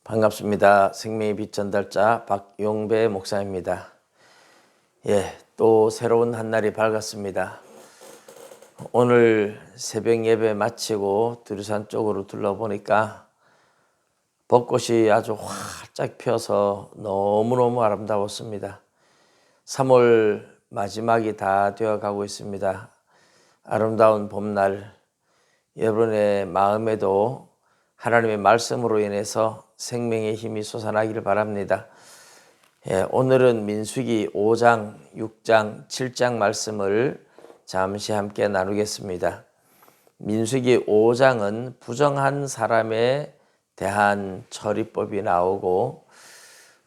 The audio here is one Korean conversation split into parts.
반갑습니다. 생명의 빛 전달자 박용배 목사입니다. 또 새로운 한 날이 밝았습니다. 오늘 새벽 예배 마치고 두리산 쪽으로 둘러보니까 벚꽃이 아주 활짝 펴서 너무너무 아름다웠습니다. 3월 마지막이 다 되어가고 있습니다. 아름다운 봄날, 여러분의 마음에도 하나님의 말씀으로 인해서 생명의 힘이 솟아나기를 바랍니다. 오늘은 민수기 5장, 6장, 7장 말씀을 잠시 함께 나누겠습니다. 민수기 5장은 부정한 사람에 대한 처리법이 나오고,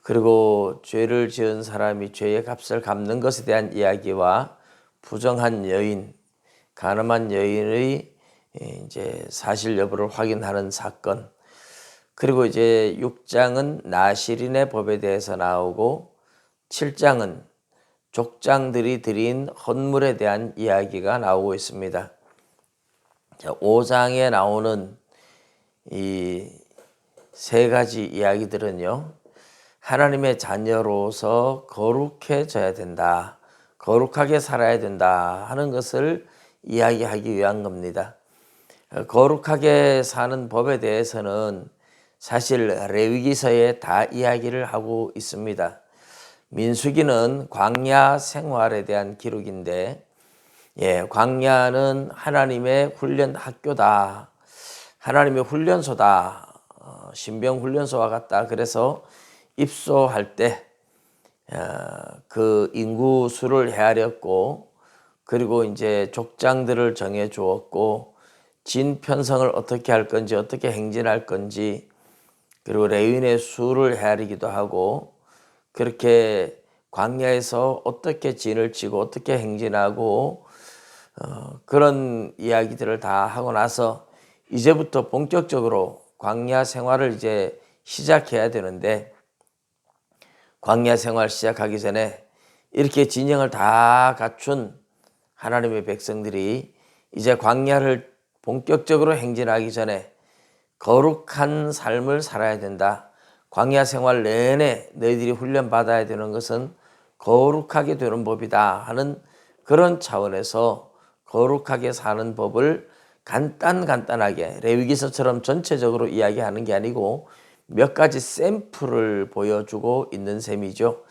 그리고 죄를 지은 사람이 죄의 값을 갚는 것에 대한 이야기와 부정한 여인, 간음한 여인의 이제 사실 여부를 확인하는 사건, 그리고 이제 6장은 나실인의 법에 대해서 나오고 7장은 족장들이 드린 헌물에 대한 이야기가 나오고 있습니다. 5장에 나오는 이 세 가지 이야기들은요, 하나님의 자녀로서 거룩해져야 된다, 거룩하게 살아야 된다 하는 것을 이야기하기 위한 겁니다. 거룩하게 사는 법에 대해서는 사실 레위기서에 다 이야기를 하고 있습니다. 민수기는 광야 생활에 대한 기록인데, 광야는 하나님의 훈련 학교다, 하나님의 훈련소다, 신병 훈련소와 같다. 그래서 입소할 때 그 인구 수를 헤아렸고, 그리고 이제 족장들을 정해 주었고, 진 편성을 어떻게 할 건지, 어떻게 행진할 건지, 그리고 레위인의 수를 헤아리기도 하고, 그렇게 광야에서 어떻게 진을 치고 어떻게 행진하고 그런 이야기들을 다 하고 나서 이제부터 본격적으로 광야 생활을 이제 시작해야 되는데, 광야 생활 시작하기 전에 이렇게 진영을 다 갖춘 하나님의 백성들이 이제 광야를 본격적으로 행진하기 전에 거룩한 삶을 살아야 된다. 광야 생활 내내 너희들이 훈련받아야 되는 것은 거룩하게 되는 법이다 하는 그런 차원에서 거룩하게 사는 법을 간단하게 레위기서처럼 전체적으로 이야기하는 게 아니고 몇 가지 샘플을 보여주고 있는 셈이죠.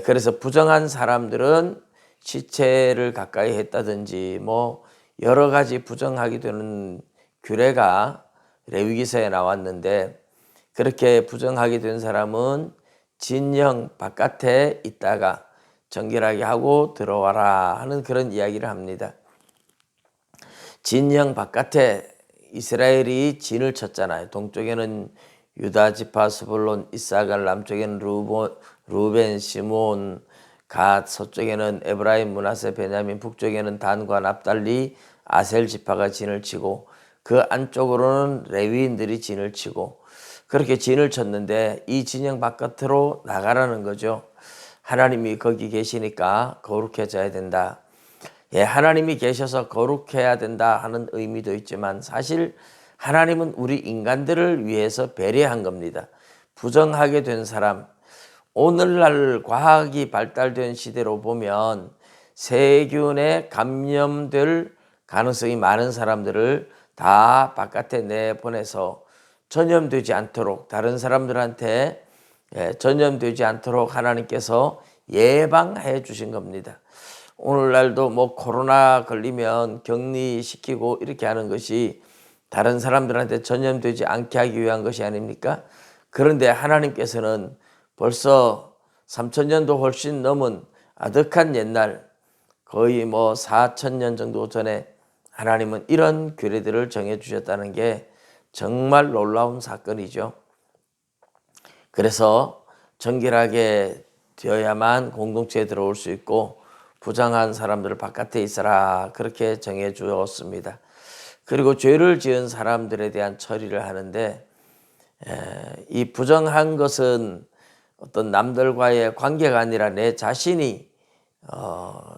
그래서 부정한 사람들은 시체를 가까이 했다든지 뭐 여러 가지 부정하게 되는 규례가 레위기서에 나왔는데, 그렇게 부정하게 된 사람은 진영 바깥에 있다가 정결하게 하고 들어와라 하는 그런 이야기를 합니다. 진영 바깥에 이스라엘이 진을 쳤잖아요. 동쪽에는 유다, 지파, 스불론, 이사갈, 남쪽에는 루벤, 시몬, 갓, 서쪽에는 에브라임, 므낫세, 베냐민, 북쪽에는 단과 납달리, 아셀 지파가 진을 치고, 그 안쪽으로는 레위인들이 진을 치고, 그렇게 진을 쳤는데 이 진영 바깥으로 나가라는 거죠. 하나님이 거기 계시니까 거룩해져야 된다. 하나님이 계셔서 거룩해야 된다 하는 의미도 있지만, 사실 하나님은 우리 인간들을 위해서 배려한 겁니다. 부정하게 된 사람, 오늘날 과학이 발달된 시대로 보면 세균에 감염될 가능성이 많은 사람들을 다 바깥에 내보내서 전염되지 않도록, 다른 사람들한테 전염되지 않도록 하나님께서 예방해 주신 겁니다. 오늘날도 뭐 코로나 걸리면 격리시키고 이렇게 하는 것이 다른 사람들한테 전염되지 않게 하기 위한 것이 아닙니까? 그런데 하나님께서는 벌써 3000년도 훨씬 넘은 아득한 옛날, 거의 뭐 4000년 정도 전에 하나님은 이런 규례들을 정해주셨다는 게 정말 놀라운 사건이죠. 그래서 정결하게 되어야만 공동체에 들어올 수 있고, 부정한 사람들을 바깥에 있어라 그렇게 정해 주었습니다. 그리고 죄를 지은 사람들에 대한 처리를 하는데, 이 부정한 것은 어떤 남들과의 관계가 아니라 내 자신이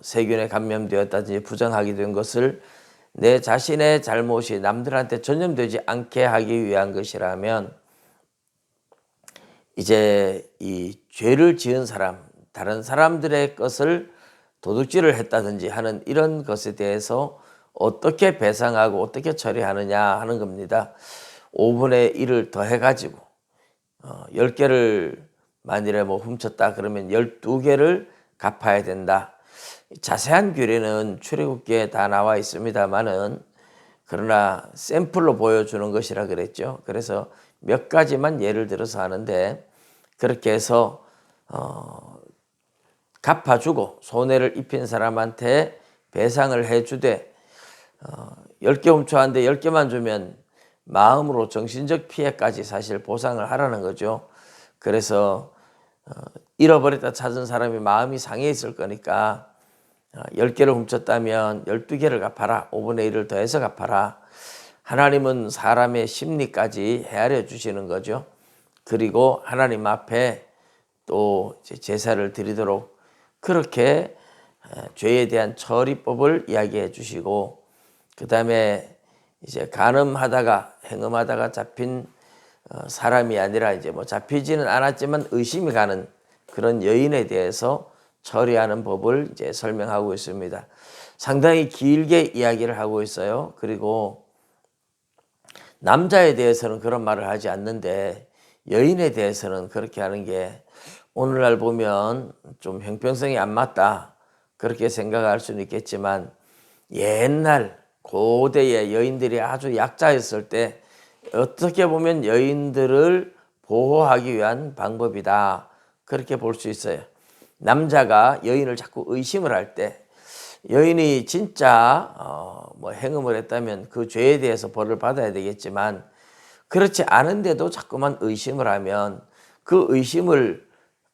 세균에 감염되었다든지 부정하게 된 것을 내 자신의 잘못이 남들한테 전염되지 않게 하기 위한 것이라면 이제 이 죄를 지은 사람, 다른 사람들의 것을 도둑질을 했다든지 하는 이런 것에 대해서 어떻게 배상하고 어떻게 처리하느냐 하는 겁니다. 5분의 1을 더해가지고 10개를 만일에 뭐 훔쳤다 그러면 12개를 갚아야 된다. 자세한 규례는 출애굽기에 다 나와 있습니다만은 그러나 샘플로 보여주는 것이라 그랬죠. 그래서 몇 가지만 예를 들어서 하는데 그렇게 해서 갚아주고 손해를 입힌 사람한테 배상을 해주되 10개 훔쳐왔는데 10개만 주면 마음으로 정신적 피해까지 사실 보상을 하라는 거죠. 그래서 잃어버렸다 찾은 사람이 마음이 상해 있을 거니까 10개를 훔쳤다면 12개를 갚아라. 5분의 1을 더해서 갚아라. 하나님은 사람의 심리까지 헤아려 주시는 거죠. 그리고 하나님 앞에 또 제사를 드리도록 그렇게 죄에 대한 처리법을 이야기해 주시고 그 다음에 이제 간음하다가 행음하다가 잡힌 사람이 아니라 이제 뭐 잡히지는 않았지만 의심이 가는 그런 여인에 대해서 처리하는 법을 이제 설명하고 있습니다. 상당히 길게 이야기를 하고 있어요. 그리고 남자에 대해서는 그런 말을 하지 않는데 여인에 대해서는 그렇게 하는 게 오늘날 보면 좀 형평성이 안 맞다 그렇게 생각할 수는 있겠지만 옛날 고대의 여인들이 아주 약자였을 때 어떻게 보면 여인들을 보호하기 위한 방법이다 그렇게 볼 수 있어요. 남자가 여인을 자꾸 의심을 할 때 여인이 진짜 뭐 행음을 했다면 그 죄에 대해서 벌을 받아야 되겠지만 그렇지 않은데도 자꾸만 의심을 하면 그 의심을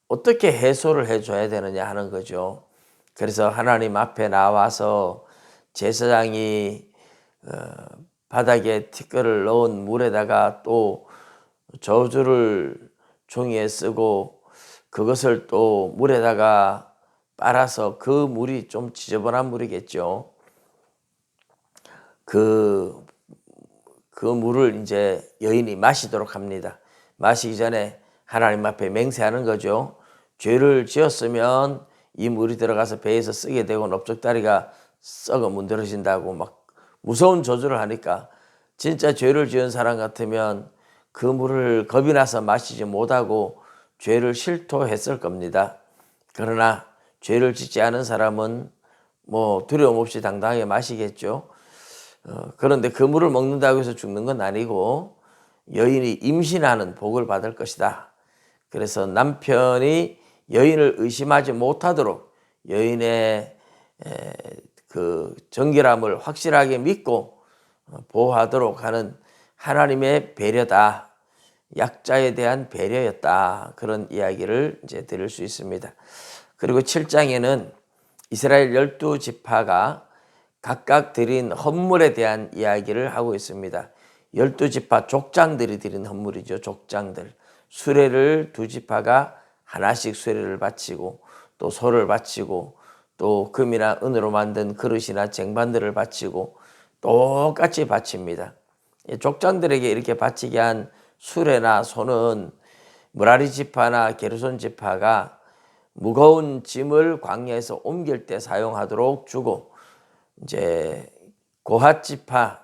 어떻게 해소를 해줘야 되느냐 하는 거죠. 그래서 하나님 앞에 나와서 제사장이 바닥에 티끌을 넣은 물에다가 또 저주를 종이에 쓰고 그것을 또 물에다가 빨아서 그 물이 좀 지저분한 물이겠죠. 그 물을 이제 여인이 마시도록 합니다. 마시기 전에 하나님 앞에 맹세하는 거죠. 죄를 지었으면 이 물이 들어가서 배에서 쓰게 되고 넓적다리가 썩어 문드러진다고 막 무서운 저주를 하니까 진짜 죄를 지은 사람 같으면 그 물을 겁이 나서 마시지 못하고 죄를 실토했을 겁니다. 그러나 죄를 짓지 않은 사람은 뭐 두려움 없이 당당하게 마시겠죠. 그런데 그 물을 먹는다고 해서 죽는 건 아니고 여인이 임신하는 복을 받을 것이다. 그래서 남편이 여인을 의심하지 못하도록 여인의 그 정결함을 확실하게 믿고 보호하도록 하는 하나님의 배려다. 약자에 대한 배려였다. 그런 이야기를 이제 드릴 수 있습니다. 그리고 7장에는 이스라엘 12지파가 각각 드린 헌물에 대한 이야기를 하고 있습니다. 12지파 족장들이 드린 헌물이죠. 족장들. 수레를 2지파가 하나씩 수레를 바치고 또 소를 바치고 또 금이나 은으로 만든 그릇이나 쟁반들을 바치고 똑같이 바칩니다. 족장들에게 이렇게 바치게 한 수레나 소는 무라리 지파나 게르손 지파가 무거운 짐을 광야에서 옮길 때 사용하도록 주고 이제 고핫 지파는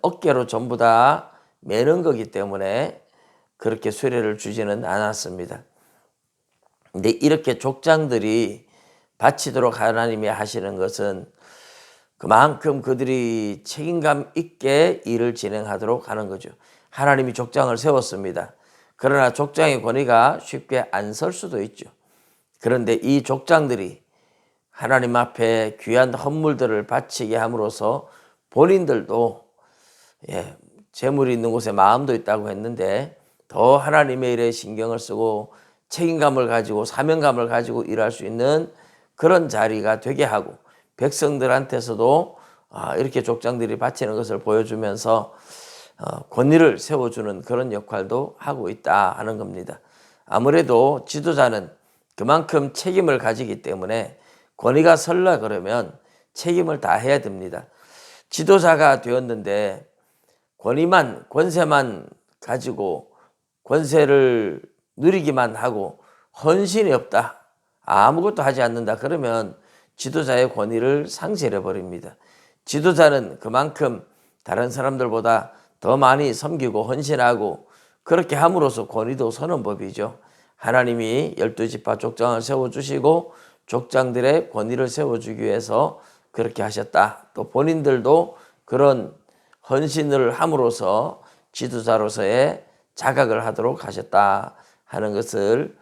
어깨로 전부 다 매는 거기 때문에 그렇게 수레를 주지는 않았습니다. 근데 이렇게 족장들이 바치도록 하나님이 하시는 것은 그만큼 그들이 책임감 있게 일을 진행하도록 하는 거죠. 하나님이 족장을 세웠습니다. 그러나 족장의 권위가 쉽게 안 설 수도 있죠. 그런데 이 족장들이 하나님 앞에 귀한 헌물들을 바치게 함으로써 본인들도 재물이 있는 곳에 마음도 있다고 했는데 더 하나님의 일에 신경을 쓰고 책임감을 가지고 사명감을 가지고 일할 수 있는 그런 자리가 되게 하고 백성들한테서도 이렇게 족장들이 바치는 것을 보여주면서 권위를 세워주는 그런 역할도 하고 있다 하는 겁니다. 아무래도 지도자는 그만큼 책임을 가지기 때문에 권위가 설라 그러면 책임을 다 해야 됩니다. 지도자가 되었는데 권세만 가지고 권세를 누리기만 하고 헌신이 없다, 아무것도 하지 않는다, 그러면 지도자의 권위를 상실해 버립니다. 지도자는 그만큼 다른 사람들보다 더 많이 섬기고 헌신하고 그렇게 함으로써 권위도 서는 법이죠. 하나님이 12지파 족장을 세워주시고 족장들의 권위를 세워주기 위해서 그렇게 하셨다. 또 본인들도 그런 헌신을 함으로써 지도자로서의 자각을 하도록 하셨다 하는 것을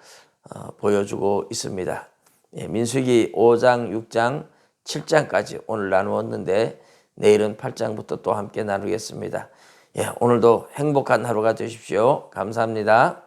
보여주고 있습니다. 민수기 5장, 6장, 7장까지 오늘 나누었는데 내일은 8장부터 또 함께 나누겠습니다. 오늘도 행복한 하루가 되십시오. 감사합니다.